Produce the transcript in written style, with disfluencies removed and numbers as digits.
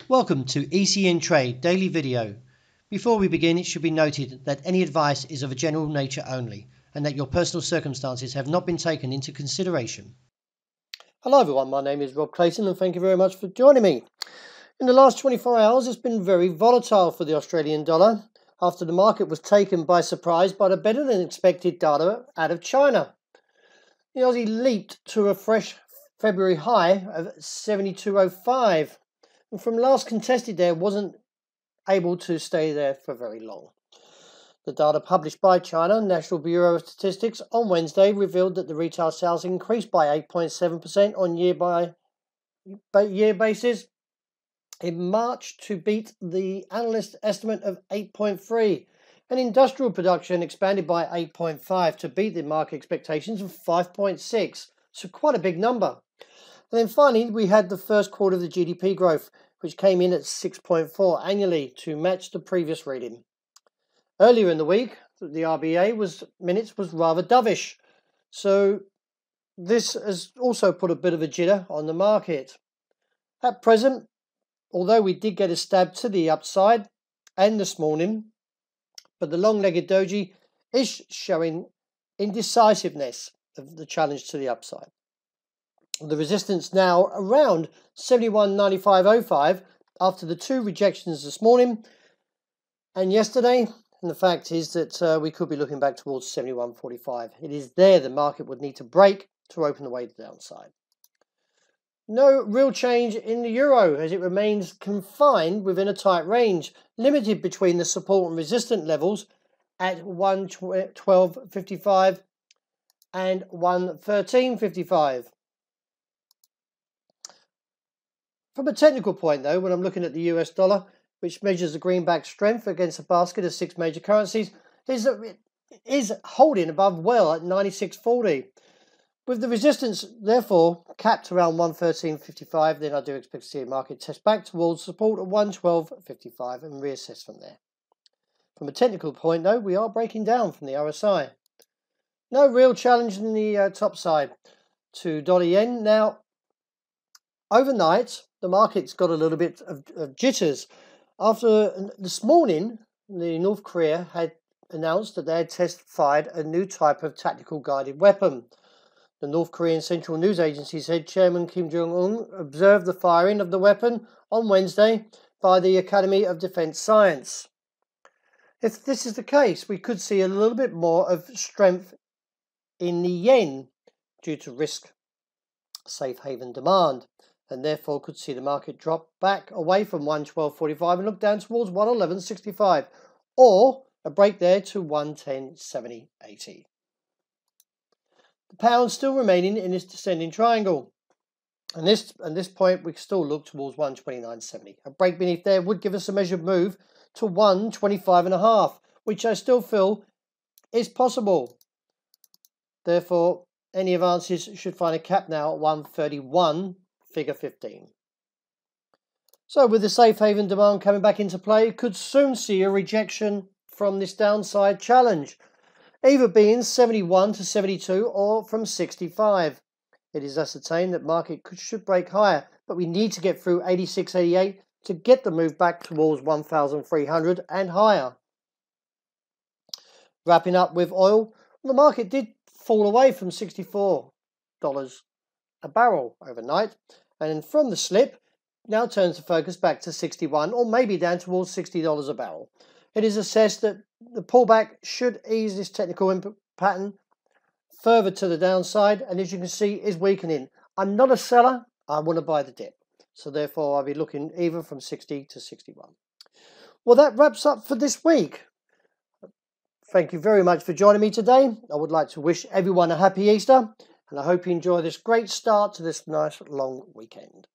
Welcome to ECN Trade Daily Video. Before we begin, it should be noted that any advice is of a general nature only and that your personal circumstances have not been taken into consideration. Hello everyone, my name is Rob Clayton and thank you very much for joining me. In the last 24 hours, it's been very volatile for the Australian dollar after the market was taken by surprise by the better than expected data out of China. The Aussie leaped to a fresh February high of 72.05. And from last contested there, wasn't able to stay there for very long. The data published by China National Bureau of Statistics on Wednesday revealed that the retail sales increased by 8.7% on year basis in March to beat the analyst estimate of 8.3%. And industrial production expanded by 8.5% to beat the market expectations of 5.6%. So quite a big number. And then finally, we had the first quarter of the GDP growth, which came in at 6.4 annually to match the previous reading. Earlier in the week, the RBA minutes was rather dovish. So this has also put a bit of a jitter on the market. At present, although we did get a stab to the upside and this morning, but the long-legged doji is showing indecisiveness of the challenge to the upside. The resistance now around 71.95.05 after the two rejections this morning and yesterday. And the fact is that we could be looking back towards 71.45. It is there the market would need to break to open the way to the downside. No real change in the euro as it remains confined within a tight range, limited between the support and resistance levels at 112.55 and 113.55. From a technical point, though, when I'm looking at the US dollar, which measures the greenback strength against a basket of 6 major currencies, is holding above well at 96.40. With the resistance, therefore, capped around 113.55, then I do expect to see a market test back towards support at 112.55 and reassess from there. From a technical point, though, we are breaking down from the RSI. No real challenge in the top side to dollar yen. Now, overnight, the market's got a little bit of jitters. After this morning, the North Korea had announced that they had test-fired a new type of tactical guided weapon. The North Korean Central News Agency said Chairman Kim Jong-un observed the firing of the weapon on Wednesday by the Academy of Defense Science. If this is the case, we could see a little bit more of strength in the yen due to risk safe haven demand, and therefore could see the market drop back away from 112.45 and look down towards 111.65 or a break there to 110.70.80. The pound still remaining in its descending triangle. And this point we still look towards 129.70. A break beneath there would give us a measured move to 125.5, which I still feel is possible. Therefore, any advances should find a cap now at 131. Figure 15. So with the safe haven demand coming back into play, could soon see a rejection from this downside challenge, either being 71 to 72 or from 65. It is ascertained that market should break higher, but we need to get through 86.88 to get the move back towards 1,300 and higher. Wrapping up with oil, the market did fall away from $64 a barrel overnight, and from the slip now turns the focus back to 61 or maybe down towards $60 a barrel. It is assessed that the pullback should ease this technical input pattern further to the downside, and as you can see is weakening. I'm not a seller, I want to buy the dip, so therefore I'll be looking either from 60 to 61. Well, that wraps up for this week. Thank you very much for joining me today. I would like to wish everyone a happy Easter, and I hope you enjoy this great start to this nice long weekend.